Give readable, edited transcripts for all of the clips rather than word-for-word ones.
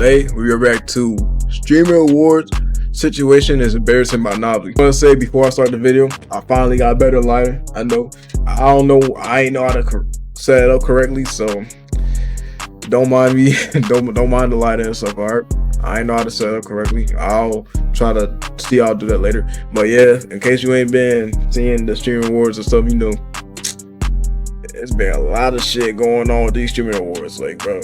Today we are back to Streamer Awards. Situation is embarrassing by Nobly. I want to say before I start the video, I finally got a better lighting. I don't know, I ain't know how to set it up correctly, so don't mind me. don't mind the lighting and stuff. Alright, I ain't know how to set it up correctly. I'll try to see I'll do that later. But yeah, in case you ain't been seeing the Streamer Awards and stuff, you know, it's been a lot of shit going on with these Streamer Awards. Like, bro,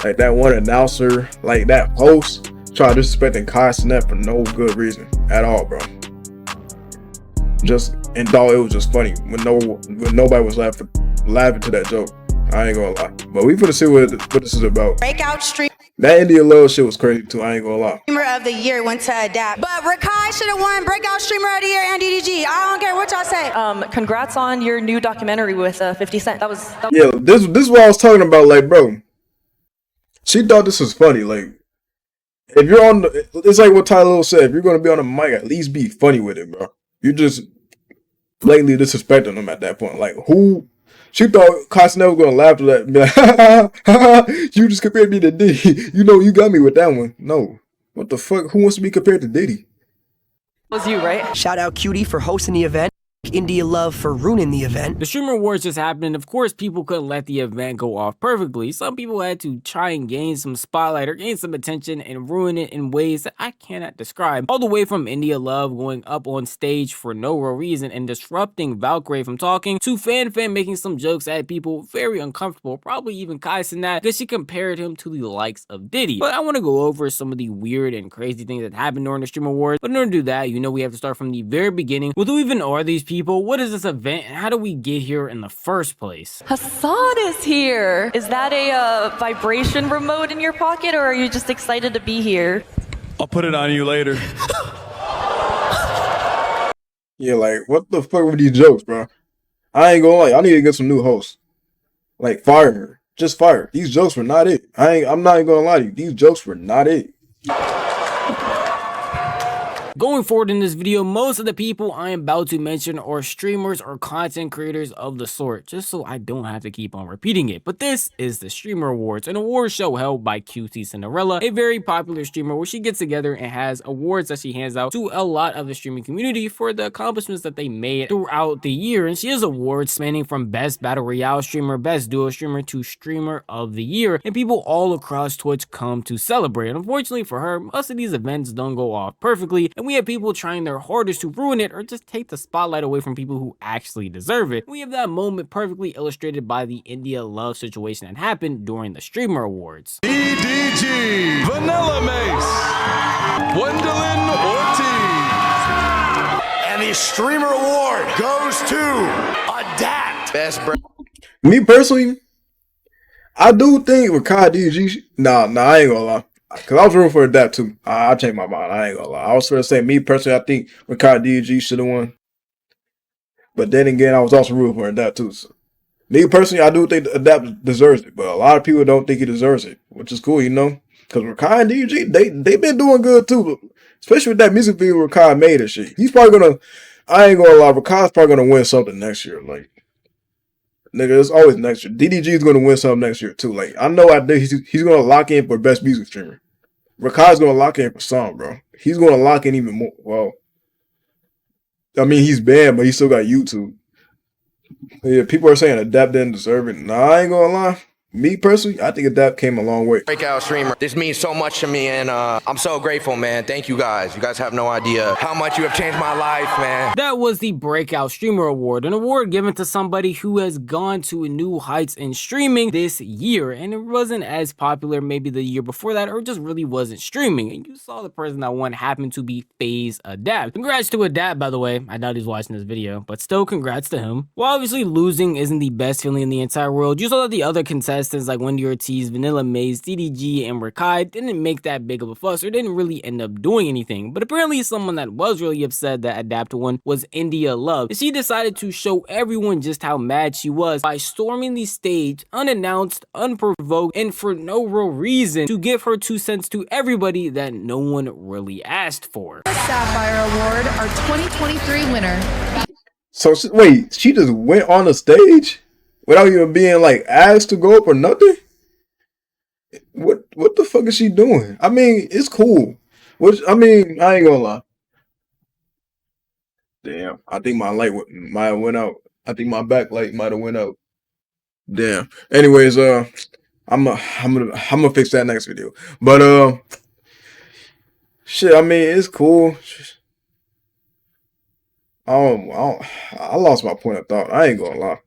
like that one announcer, like that host, tried disrespecting Kai Cenat for no good reason at all, bro. Just and thought it was just funny when nobody was laughing to that joke. I ain't gonna lie. But we finna see what this is about. Breakout stream. That India Love shit was crazy too. I ain't gonna lie. Streamer of the year went to Adapt, but Rakai should have won Breakout Streamer of the Year and DDG. I don't care what y'all say. Congrats on your new documentary with 50 Cent. That was yeah. This is what I was talking about. Like, bro, she thought this was funny. Like, if you're on the, it's like what Tyler said. If you're gonna be on the mic, at least be funny with it, bro. You just blatantly disrespecting them at that point. Like, who? She thought Kai Cenat was gonna laugh at that and be like, you just compared me to Diddy. You know, you got me with that one. No. What the fuck? Who wants to be compared to Diddy? was you, right? Shout out Cutie for hosting the event. India Love for ruining the event. The Streamer Awards just happened, and of course people couldn't let the event go off perfectly. Some people had to try and gain some spotlight or gain some attention and ruin it in ways that I cannot describe. All the way from India Love going up on stage for no real reason and disrupting Valkyrae from talking, to Fan making some jokes that had people very uncomfortable, probably even Kai Cenat, because she compared him to the likes of Diddy. But I want to go over some of the weird and crazy things that happened during the Streamer Awards. But in order to do that, you know, we have to start from the very beginning with who even are these people, what is this event, and how do we get here in the first place? Hassan is here. Is that a vibration remote in your pocket, or are you just excited to be here? I'll put it on you later. Yeah, like, what the fuck with these jokes, bro? I ain't gonna lie, I need to get some new hosts. Like, fire her. Just fire her. These jokes were not it. I'm not even gonna lie to you. These jokes were not it. Going forward in this video, most of the people I am about to mention are streamers or content creators of the sort, just so I don't have to keep on repeating it. But this is the Streamer Awards, an award show held by QT Cinderella, a very popular streamer where she gets together and has awards that she hands out to a lot of the streaming community for the accomplishments that they made throughout the year. And she has awards spanning from Best Battle Royale Streamer, Best Duo Streamer to Streamer of the Year, and people all across Twitch come to celebrate. And unfortunately for her, most of these events don't go off perfectly, and we have people trying their hardest to ruin it or just take the spotlight away from people who actually deserve it. We have that moment perfectly illustrated by the India Love situation that happened during the Streamer Awards. DDG, Vanilla Mace, Gwendolyn Ortiz. And the Streamer Award goes to Adapt. Best Me personally, I do think with Kai DG, nah, I ain't gonna lie. Cause I was rooting for Adapt too. I changed my mind. I ain't gonna lie. I was gonna say, me personally, I think Rakai DG should have won. But then again, I was also rooting for Adapt too. So, me personally, I do think Adapt deserves it, but a lot of people don't think he deserves it, which is cool, you know. Cause Rakai and DG, they been doing good too, especially with that music video Rakai made and shit. He's probably gonna. I ain't gonna lie. Rakai's probably gonna win something next year. Like, nigga, it's always next year. DDG is gonna win something next year too. Like, I know he's gonna lock in for best music streamer. Rakai's gonna lock in for song, bro. He's gonna lock in even more. Well, I mean, he's banned, but he still got YouTube. Yeah, people are saying Adapt didn't deserve it. Nah, I ain't gonna lie. Me personally, I think Adapt came a long way. Breakout streamer. This means so much to me, and I'm so grateful, man. Thank you guys. You guys have no idea how much you have changed my life, man. That was the Breakout Streamer Award, an award given to somebody who has gone to new heights in streaming this year, and it wasn't as popular maybe the year before that, or just really wasn't streaming. And you saw the person that won happened to be FaZe Adapt. Congrats to Adapt, by the way. I doubt he's watching this video, but still congrats to him. While obviously losing isn't the best feeling in the entire world, you saw that the other contestants like Wendy Ortiz, Vanilla Mace, DDG, and Rakai didn't make that big of a fuss or didn't really end up doing anything. But apparently someone that was really upset that Adapt won was India Love. And she decided to show everyone just how mad she was by storming the stage unannounced, unprovoked, and for no real reason to give her 2 cents to everybody that no one really asked for. Sapphire Award, our 2023 winner. So wait, she just went on the stage without even being like asked to go up or nothing? What the fuck is she doing? I mean, it's cool. I mean, I ain't gonna lie. Damn, I think my light might have went out. I think my backlight might have went out. Damn. Anyways, I'm gonna fix that next video. But shit. I mean, it's cool. I lost my point of thought. I ain't gonna lie.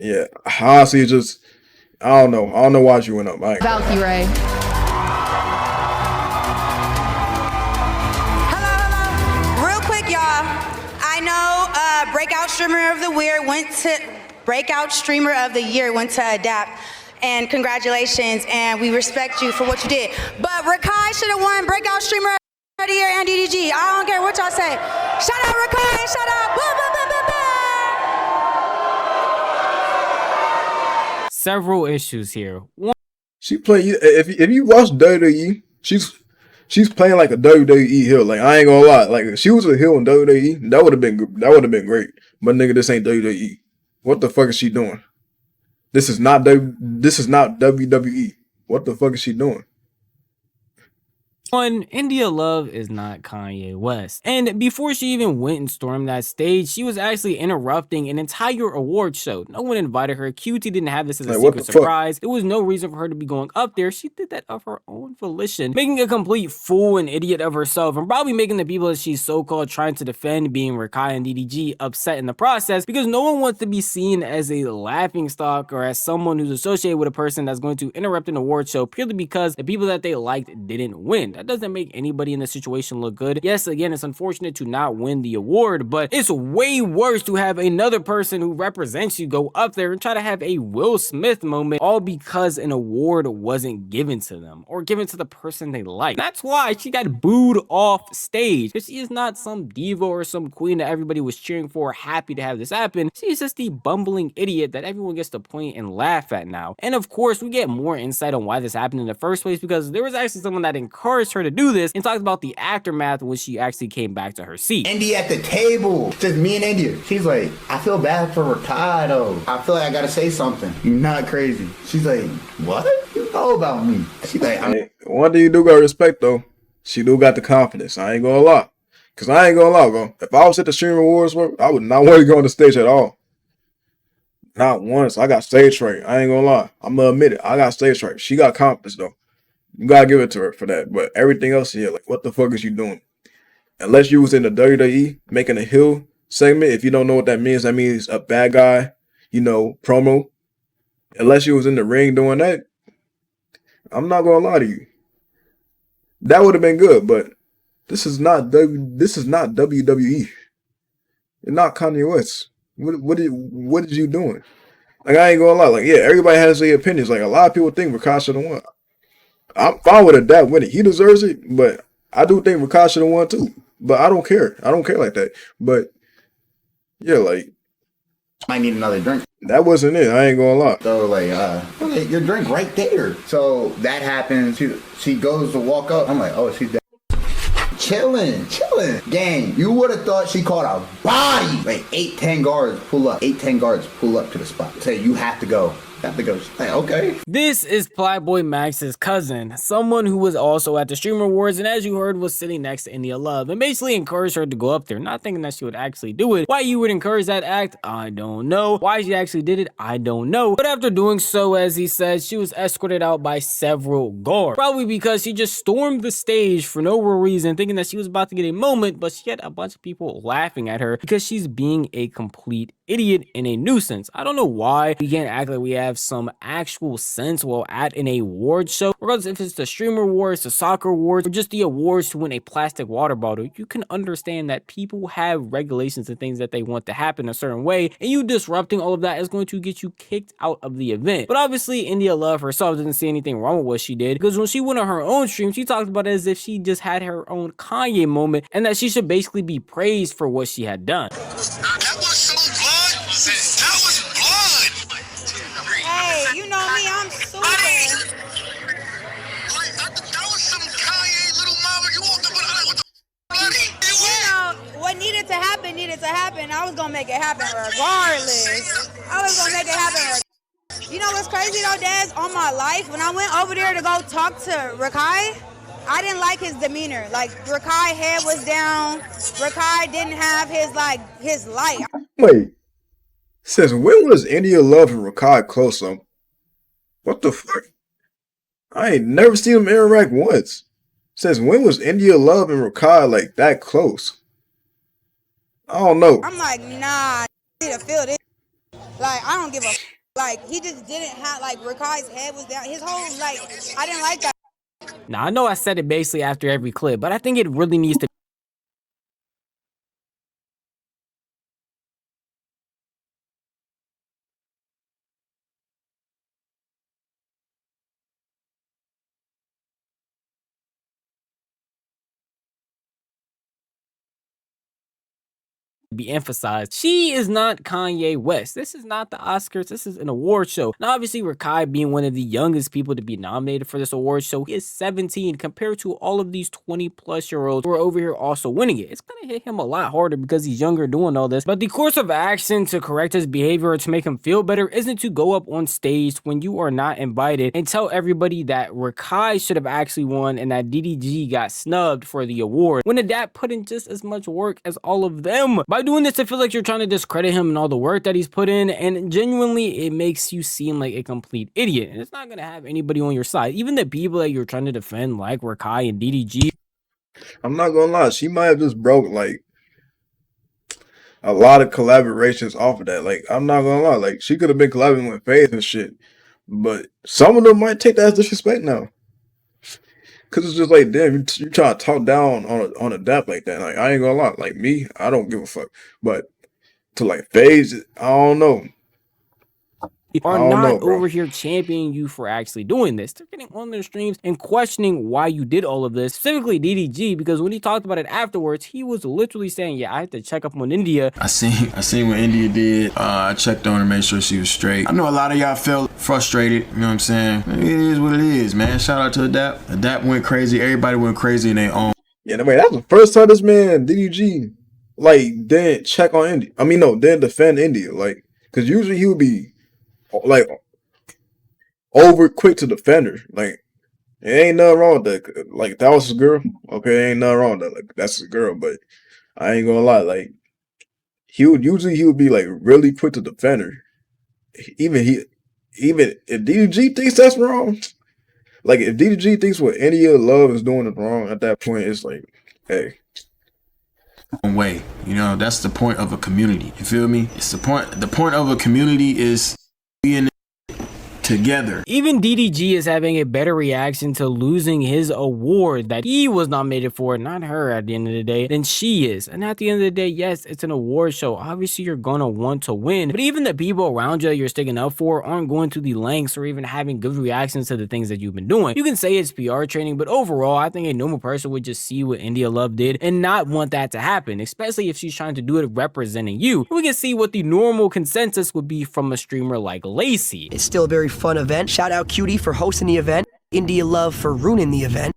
Yeah, honestly, just I don't know. I don't know why she went up. Valkyrie. Hello. Real quick, y'all. I know Breakout Streamer of the Year went to Adapt. And congratulations, and we respect you for what you did. But Rakai should have won Breakout Streamer of the Year and DDG. I don't care what y'all say. Shout out Rakai, shout out. Boo, boo, boo, boo, boo. Several issues here. One, She playing. If you watch WWE, she's playing like a WWE heel. Like I ain't gonna lie. Like if she was a heel in WWE, that would have been great. But nigga, this ain't WWE. What the fuck is she doing? This is not WWE. What the fuck is she doing? India Love is not Kanye West. And before she even went and stormed that stage, she was actually interrupting an entire award show. No one invited her. QT didn't have this as a secret surprise. There was no reason for her to be going up there. She did that of her own volition, making a complete fool and idiot of herself, and probably making the people that she's so-called trying to defend, being Rakai and DDG, upset in the process, because no one wants to be seen as a laughingstock or as someone who's associated with a person that's going to interrupt an award show purely because the people that they liked didn't win. That doesn't make anybody in the situation look good. Yes, again, it's unfortunate to not win the award, but it's way worse to have another person who represents you go up there and try to have a Will Smith moment, all because an award wasn't given to them or given to the person they like. That's why she got booed off stage, because she is not some diva or some queen that everybody was cheering for, happy to have this happen. She's just the bumbling idiot that everyone gets to point and laugh at now. And of course, we get more insight on why this happened in the first place, because there was actually someone that encouraged her to do this and talked about the aftermath when she actually came back to her seat. Indy at the table, just me and India. She's like, I feel bad for Ricardo. I feel like I gotta say something. You're not crazy. She's like, what? You know about me? She's like, one thing you do got respect though. She do got the confidence. I ain't gonna lie. Cause I ain't gonna lie, bro. If I was at the Stream Awards, I would not want to go on the stage at all. Not once. I got stage fright. I ain't gonna lie. I'm gonna admit it. I got stage fright. She got confidence though. You gotta give it to her for that. But everything else here, like, what the fuck is you doing? Unless you was in the WWE making a heel segment, if you don't know what that means a bad guy, promo. Unless you was in the ring doing that, I'm not gonna lie to you. That would have been good, but this is not WWE. You're not Kanye West. What is you doing? Like, I ain't gonna lie. Like, yeah, everybody has their opinions. Like, a lot of people think Rakai should have won. I'm fine with Adapt winning. He deserves it, but I do think Rakai should have won too. But I don't care. I don't care like that. But yeah, like, might need another drink. That wasn't it. I ain't gonna lie. So like, okay, your drink right there. So that happens. She goes to walk up. I'm like, oh, she's dead. Chilling. Gang, you would have thought she caught a body. Like 8-10 guards pull up. 8-10 guards pull up to the spot. Say, you have to go. Like, okay. This is Flyboy Max's cousin, someone who was also at the Streamer Awards, and as you heard, was sitting next to India Love, and basically encouraged her to go up there, not thinking that she would actually do it. Why you would encourage that act, I don't know. Why she actually did it, I don't know. But after doing so, as he said, she was escorted out by several guards, probably because she just stormed the stage for no real reason, thinking that she was about to get a moment, but she had a bunch of people laughing at her because she's being a complete idiot and a nuisance. I don't know why we can't act like we have some actual sense while at an award show, regardless if it's the Streamer Awards, the Soccer Awards, or just the awards to win a plastic water bottle. You can understand that people have regulations and things that they want to happen a certain way, and you disrupting all of that is going to get you kicked out of the event. But obviously, India Love herself didn't see anything wrong with what she did, because when she went on her own stream, she talked about it as if she just had her own Kanye moment, and that she should basically be praised for what she had done. Needed to happen. I was gonna make it happen regardless. I was gonna make it happen. You know know what's crazy though, Dez? On my life, when I went over there to go talk to Rakai, I didn't like his demeanor. Like, Rakai head was down. Rakai didn't have his light. Wait. Says, when was India Love and Rakai close up? What the fuck? I ain't never seen them interact once. Says, when was India Love and Rakai like that close? I don't know. I'm like, nah, I need to feel this. Like, I don't give a like, he just didn't have, like, Rakai's head was down. His whole, like, I didn't like that. Now, I know I said it basically after every clip, but I think it really needs to be emphasized. She is not Kanye West. This is not the Oscars. This is an award show. Now, obviously, Rakai being one of the youngest people to be nominated for this award show, he is 17 compared to all of these 20-plus-year-olds who are over here also winning it. It's gonna hit him a lot harder because he's younger doing all this. But the course of action to correct his behavior or to make him feel better isn't to go up on stage when you are not invited and tell everybody that Rakai should have actually won and that DDG got snubbed for the award, when Adapt put in just as much work as all of them. By doing this, I feel like you're trying to discredit him and all the work that he's put in, and genuinely, it makes you seem like a complete idiot, and it's not gonna have anybody on your side. Even the people that you're trying to defend, like Rakai and DDG. I'm not gonna lie, she might have just broke like a lot of collaborations off of that. Like, I'm not gonna lie, like she could have been collabing with Faith and shit, but some of them might take that as disrespect now. Cause it's just like, damn, you trying to talk down on a dap like that. Like, I ain't gonna lie, like me, I don't give a fuck. But to like FaZe, I don't know. Are not over here championing you for actually doing this. They're getting on their streams and questioning why you did all of this, specifically DDG, because when he talked about it afterwards, he was literally saying, yeah, I had to check up on India. I seen what India did. I checked on her, made sure she was straight. I know a lot of y'all felt frustrated, you know what I'm saying? It is what it is, man. Shout out to Adapt. Adapt went crazy. Everybody went crazy in their own. Yeah, wait, that's the first time this man, DDG, like, didn't check on India. I mean, no, didn't defend India. Like, because usually he would be like over quick to defend her. Like, it ain't nothing wrong with that. Like, that was his girl. Okay, ain't nothing wrong with that. Like, that's his girl. But I ain't gonna lie. Like, he would be like really quick to defend her. Even if DDG thinks that's wrong, like if DDG thinks what India Love is doing is wrong, at that point it's like, hey. Way, you know, that's the point of a community. You feel me? It's the point of a community is being together. Even DDG is having a better reaction to losing his award that he was nominated for, not her at the end of the day, than she is. And at the end of the day, yes, it's an award show. Obviously, you're gonna want to win, but even the people around you that you're sticking up for aren't going to the lengths or even having good reactions to the things that you've been doing. You can say it's PR training, but overall, I think a normal person would just see what India Love did and not want that to happen, especially if she's trying to do it representing you. We can see what the normal consensus would be from a streamer like Lacey. It's still a very fun event. Shout out Cutie for hosting the event. India Love for ruining the event.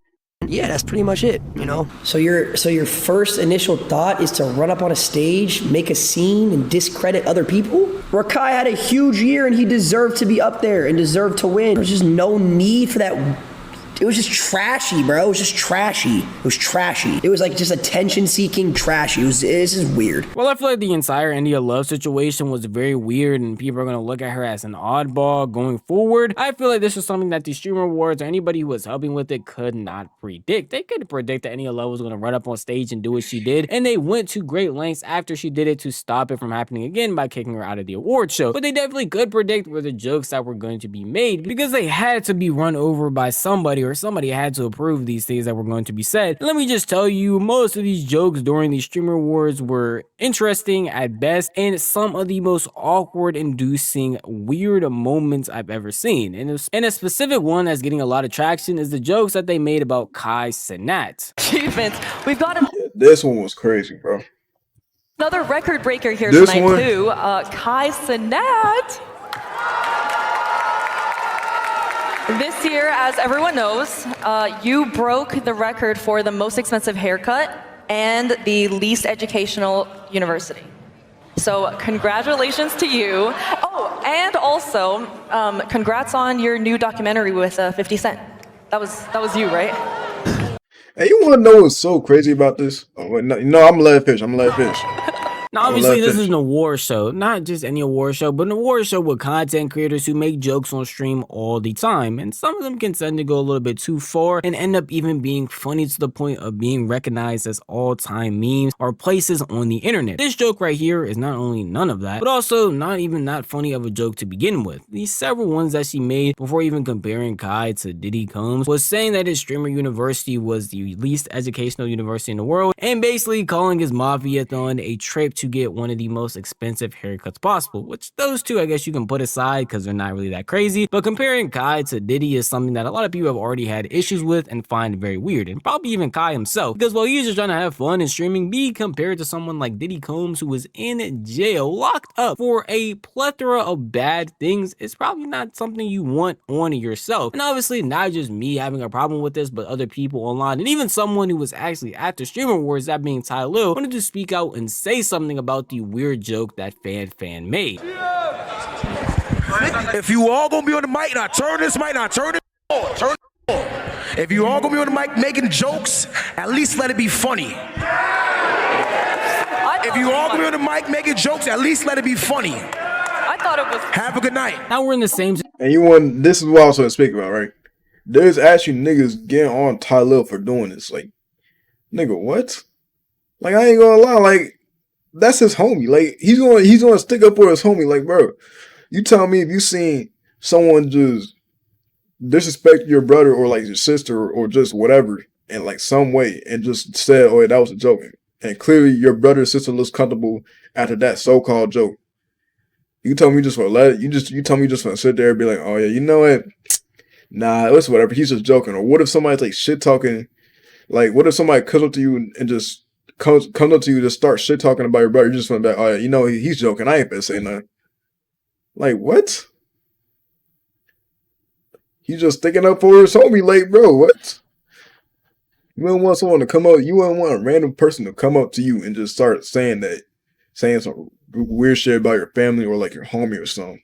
Yeah, that's pretty much it, you know. So your first initial thought is to run up on a stage, make a scene, and discredit other people? Rakai had a huge year and he deserved to be up there and deserved to win. There's just no need for that. It was just trashy, bro. It was just trashy. It was trashy. It was like just attention-seeking trashy. This is weird. Well, I feel like the entire India Love situation was very weird and people are going to look at her as an oddball going forward. I feel like this was something that the Streamer Awards or anybody who was helping with it could not predict. They could predict that India Love was going to run up on stage and do what she did, and they went to great lengths after she did it to stop it from happening again by kicking her out of the award show. But they definitely could predict where the jokes that were going to be made because they had to be run over by somebody, or somebody had to approve these things that were going to be said. And let me just tell you, most of these jokes during the Streamer Awards were interesting at best and some of the most awkward inducing weird moments I've ever seen. And a specific one that's getting a lot of traction is the jokes that they made about Kai Cenat. Achievements. We've got This one was crazy, bro. another record breaker here This tonight one? too. Kai Cenat. This year, as everyone knows, you broke the record for the most expensive haircut and the least educational university. So congratulations to you. Oh, Oh, and also, congrats on your new documentary with 50 Cent. That was you, right? Hey, you want to know what's so crazy about this? Oh, wait, no, I'm gonna let it finish. I'm gonna let it finish. Now, obviously, this is an award show. Not just any award show, but an award show with content creators who make jokes on stream all the time. And some of them can tend to go a little bit too far and end up even being funny to the point of being recognized as all-time memes or places on the internet. This joke right here is not only none of that, but also not even that funny of a joke to begin with. These several ones that she made before even comparing Kai to Diddy Combs was saying that his streamer university was the least educational university in the world and basically calling his Mafia-thon a trip to get one of the most expensive haircuts possible, which those two I guess you can put aside because they're not really that crazy, but comparing Kai to Diddy is something that a lot of people have already had issues with and find very weird, and probably even Kai himself, because while he's just trying to have fun and streaming, be compared to someone like Diddy Combs who was in jail, locked up for a plethora of bad things, is probably not something you want on yourself. And obviously not just me having a problem with this, but other people online, and even someone who was actually at the Streamer Awards, that being Ty Lil, wanted to speak out and say something about the weird joke that Fan made. If you all gonna be on the mic, now turn this mic, now turn it on, turn it on. If you all gonna be on the mic making jokes, at least let it be funny. If you all gonna be on the mic making jokes, at least let it be funny. I thought it was. Have a good night. Now we're in the same. And you want, this is what I was going to speak about, right? There's actually niggas getting on Ty Lil for doing this. Like, nigga, what? Like, I ain't gonna lie, like, that's his homie. Like, he's gonna stick up for his homie. Like, bro, you tell me if you seen someone just disrespect your brother or like your sister or just whatever in like some way and just said, oh, yeah, that was a joke. And clearly your brother or sister looks comfortable after that so-called joke. You tell me just for let it, you tell me just for sit there and be like, oh yeah, you know what? Nah, it's whatever. He's just joking. Or what if somebody's like shit talking? Like, what if somebody comes up to you and just comes up to you to start shit talking about your brother? You just want to be like, oh yeah, you know he's joking. I ain't gonna say nothing. Like what? He's just sticking up for his homie, like, bro, what? You wouldn't want someone to come up, you wouldn't want a random person to come up to you and just start saying some weird shit about your family or like your homie or something.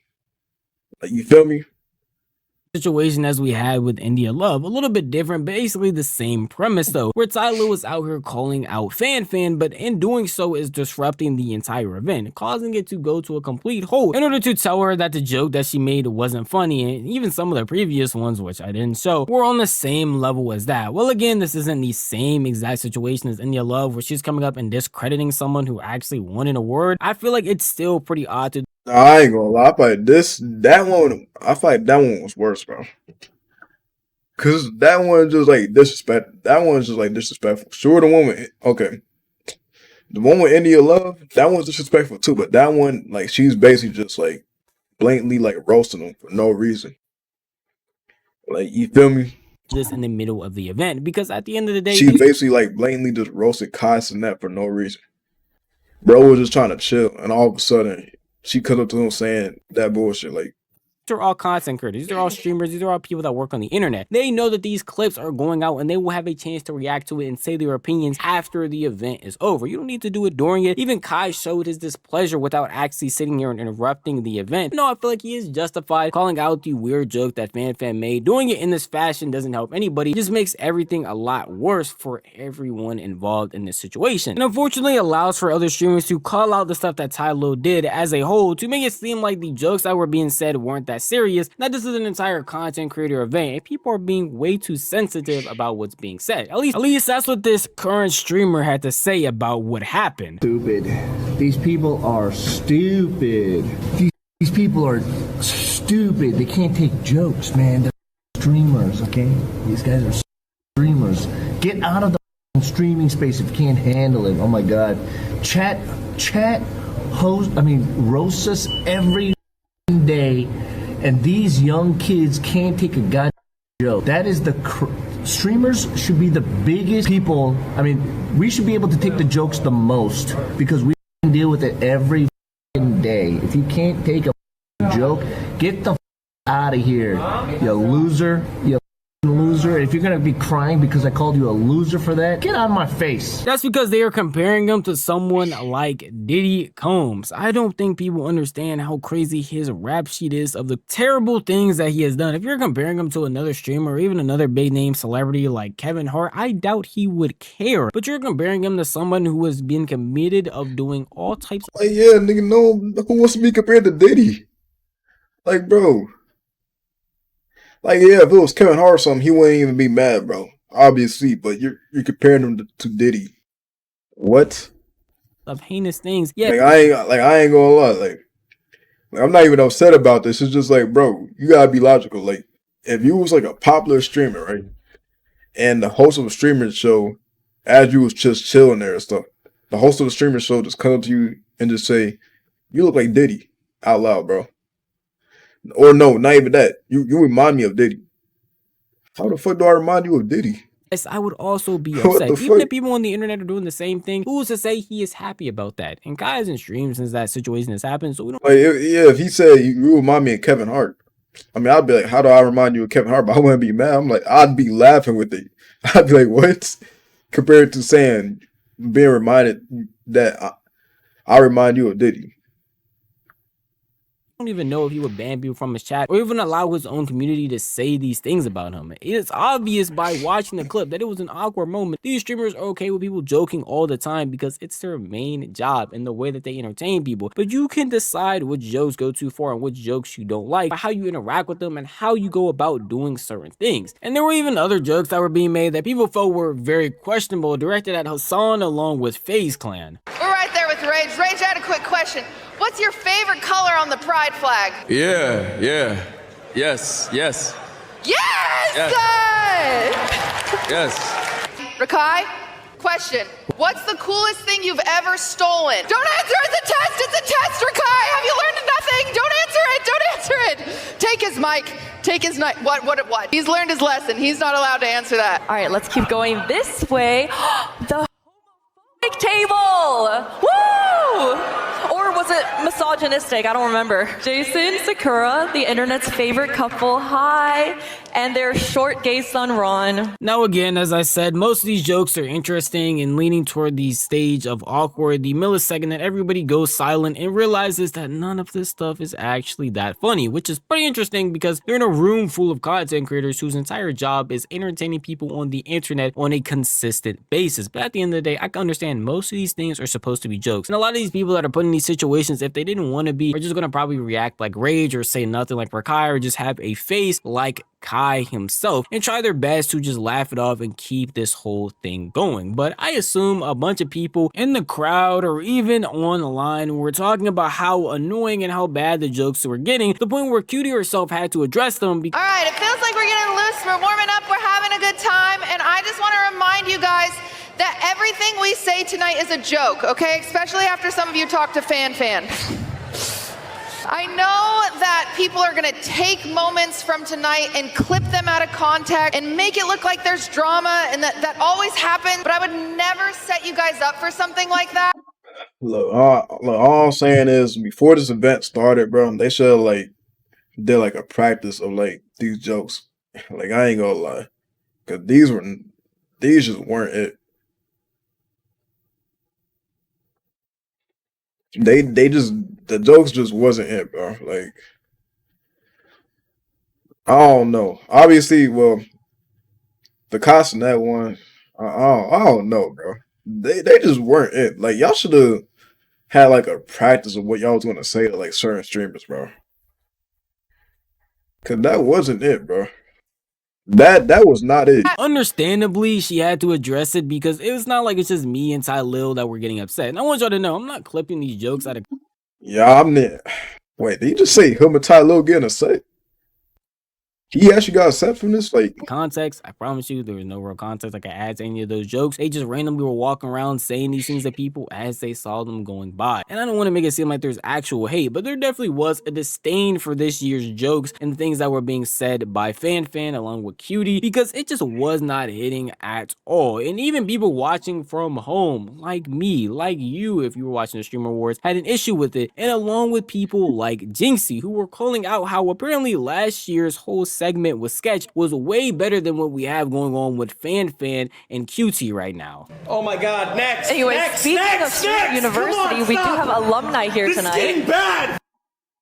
Like, you feel me? Situation as we had with India Love, a little bit different, basically the same premise though, where Ty Lil was out here calling out Fan, but in doing so is disrupting the entire event, causing it to go to a complete halt in order to tell her that the joke that she made wasn't funny, and even some of the previous ones, which I didn't show, were on the same level as that. Well, again, this isn't the same exact situation as India Love, where she's coming up and discrediting someone who actually won an award. I feel like it's still pretty odd to. I ain't gonna lie. I feel like that one was worse, bro. Cause that one just like disrespect. That one's just like disrespectful. Sure, the one with India Love, that one's disrespectful too. But that one, like, she's basically just like blatantly like roasting them for no reason. Like, you feel me? Just in the middle of the event, because at the end of the day, she basically like blatantly just roasted Kai Cenat for no reason. Bro was just trying to chill, and all of a sudden she comes up to him saying that bullshit. Like, these are all content creators, these are all streamers, these are all people that work on the internet. They know that these clips are going out and they will have a chance to react to it and say their opinions after the event is over. You don't need to do it during it. Even Kai showed his displeasure without actually sitting here and interrupting the event. No, I feel like he is justified calling out the weird joke that Fan made. Doing it in this fashion doesn't help anybody. It just makes everything a lot worse for everyone involved in this situation. And unfortunately allows for other streamers to call out the stuff that Ty Lil did as a whole to make it seem like the jokes that were being said weren't that serious, that this is an entire content creator event and people are being way too sensitive about what's being said. At least that's what this current streamer had to say about what happened. Stupid. These people are stupid. These people are stupid. They can't take jokes, man. They're streamers, okay? These guys are streamers. Get out of the streaming space if you can't handle it. Oh my god. Chat roasts us every day. And these young kids can't take a goddamn joke. That is streamers should be the biggest people. I mean, we should be able to take the jokes the most because we can deal with it every day. If you can't take a joke, get the out of here, you loser, you loser. loser, if you're gonna be crying because I called you a loser for that, get out of my face. That's because they are comparing him to someone like Diddy Combs. I don't think people understand how crazy his rap sheet is of the terrible things that he has done. If you're comparing him to another streamer or even another big name celebrity like Kevin Hart, I doubt he would care. But you're comparing him to someone who has been committed of doing all types of— Like, yeah, nigga, no, who wants to be compared to Diddy? Like, bro. Like, yeah, if it was Kevin Hart or something, he wouldn't even be mad, bro. Obviously, but you're comparing him to Diddy. What? of heinous things. Yeah, I ain't gonna lie. Like, I'm not even upset about this. It's just like, bro, you gotta be logical. Like, if you was like a popular streamer, right, and the host of a streamer show, as you was just chilling there and stuff, the host of the streamer show just come up to you and just say, "You look like Diddy," out loud, bro. Or no, not even that. You remind me of Diddy. How the fuck do I remind you of Diddy? Yes, I would also be upset. Even if people on the internet are doing the same thing, who's to say he is happy about that? And Kai hasn't streamed since that situation has happened, so we don't. Like, if he said you remind me of Kevin Hart, I mean, I'd be like, how do I remind you of Kevin Hart? But I wouldn't be mad. I'm like, I'd be laughing with it. I'd be like, what? Compared to saying, being reminded that I remind you of Diddy. I don't even know if he would ban people from his chat or even allow his own community to say these things about him. It is obvious by watching the clip that it was an awkward moment. These streamers are okay with people joking all the time because it's their main job and the way that they entertain people. But you can decide which jokes go too far and which jokes you don't like by how you interact with them and how you go about doing certain things. And there were even other jokes that were being made that people felt were very questionable, directed at Hassan along with FaZe Clan. We're right there with Rage. Rage, I had a quick question. What's your favorite color on the pride flag? Yeah. Yes. Yes! Yes. Rakai, question. What's the coolest thing you've ever stolen? Don't answer, it's a test, Rakai! Have you learned nothing? Don't answer it! Take his mic. Take his mic. What? He's learned his lesson. He's not allowed to answer that. All right, let's keep going this way. The homophobic table! Woo! Or was it misogynistic? I don't remember. Jason, Sakura, the internet's favorite couple, hi, and their short gay son, Ron. Now again, as I said, most of these jokes are interesting and leaning toward the stage of awkward, the millisecond that everybody goes silent and realizes that none of this stuff is actually that funny, which is pretty interesting because they're in a room full of content creators whose entire job is entertaining people on the internet on a consistent basis. But at the end of the day, I can understand most of these things are supposed to be jokes. And a lot of these people that are put in these situations, if they didn't want to be, are just going to probably react like Rage or say nothing like Rakai or just have a face like Kai himself and try their best to just laugh it off and keep this whole thing going. But I assume a bunch of people in the crowd or even online were talking about how annoying and how bad the jokes were getting, to the point where Cutie herself had to address them. All right, it feels like we're getting loose, we're warming up, we're having a good time, and I just want to remind you guys that everything we say tonight is a joke, okay? Especially after some of you talk to Fan. I know that people are gonna take moments from tonight and clip them out of context and make it look like there's drama and that always happens, but I would never set you guys up for something like that. Look, all I'm saying is before this event started, bro, they should have like did like a practice of like these jokes. Like, I ain't gonna lie, cause these just weren't it. The jokes just wasn't it, bro. Like, I don't know. Obviously, well, the cost in that one, I don't know, bro. They just weren't it. Like, y'all should have had like a practice of what y'all was gonna say to like certain streamers, bro. Cause that wasn't it, bro. That was not it. Understandably, she had to address it because it was not like it's just me and Ty Lil that were getting upset. And I want y'all to know, I'm not clipping these jokes out of... Yeah, I'm there. Wait, did you just say him and Ty Lil getting upset? He actually got upset from this? Like, context, I promise you, there was no real context I could add to any of those jokes. They just randomly were walking around saying these things to people as they saw them going by. And I don't want to make it seem like there's actual hate, but there definitely was a disdain for this year's jokes and the things that were being said by Fan along with Cutie, because it just was not hitting at all. And even people watching from home, like me, like you, if you were watching the Streamer Awards, had an issue with it. And along with people like Jinxie, who were calling out how apparently last year's whole segment with Sketch was way better than what we have going on with Fan and QT right now. Oh my God! Next. Anyway, speaking of Streamer University, we do have alumni here tonight. This is getting bad.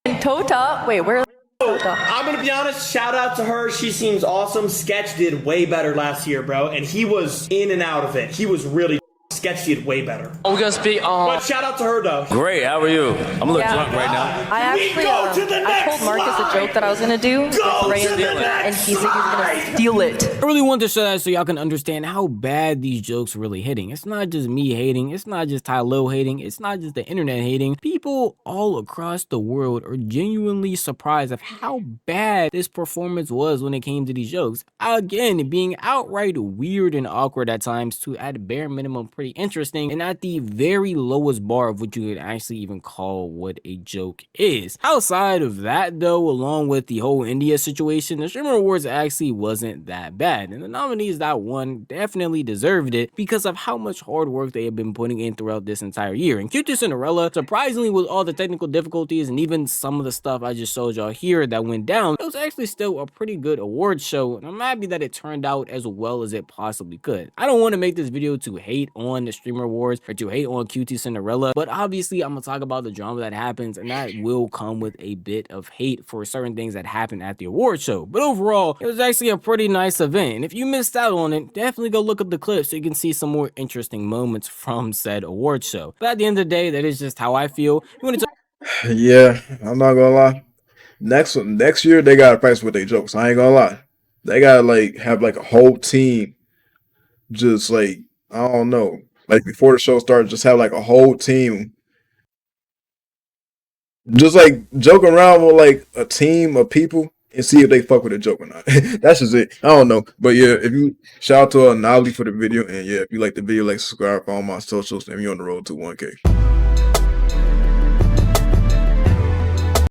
And Tota, wait, where? I'm gonna be honest, shout out to her. She seems awesome. Sketch did way better last year, bro, and he was in and out of it. He was really Sketch did way better. We're gonna speak But shout out to her though. Great, how are you? I'm a little drunk right now. I actually, I told Marcus a joke that I was gonna do with Ray and he said he was gonna steal it. I really want to show that so y'all can understand how bad these jokes really hitting. It's not just me hating, it's not just Ty Lil hating, it's not just the internet hating. People all across the world are genuinely surprised of how bad this performance was when it came to these jokes. Again, being outright weird and awkward at times to at bare minimum pretty interesting, and at the very lowest bar of what you could actually even call what a joke is. Outside of that though, along with the whole India situation, the Streamer Awards actually wasn't that bad, and the nominees that won definitely deserved it because of how much hard work they have been putting in throughout this entire year. And Cutie Cinderella, surprisingly with all the technical difficulties and even some of the stuff I just showed y'all here that went down, it was actually still a pretty good award show, and I'm happy that it turned out as well as it possibly could. I don't want to make this video to hate on the Streamer Awards or to hate on QT Cinderella, but obviously I'm gonna talk about the drama that happens, and that will come with a bit of hate for certain things that happen at the award show. But overall, it was actually a pretty nice event, and if you missed out on it, definitely go look up the clips so you can see some more interesting moments from said award show. But at the end of the day, that is just how I feel. You want to Yeah, I'm not gonna lie. Next year they gotta practice with their jokes. I ain't gonna lie. They gotta like have like a whole team, just like I don't know. Like before the show starts, just have like a whole team, just like joke around with like a team of people and see if they fuck with a joke or not. That's just it. I don't know, but yeah, if you shout out to Nolly for the video, and yeah, if you like the video, like subscribe for all my socials, and you're on the road to 1K.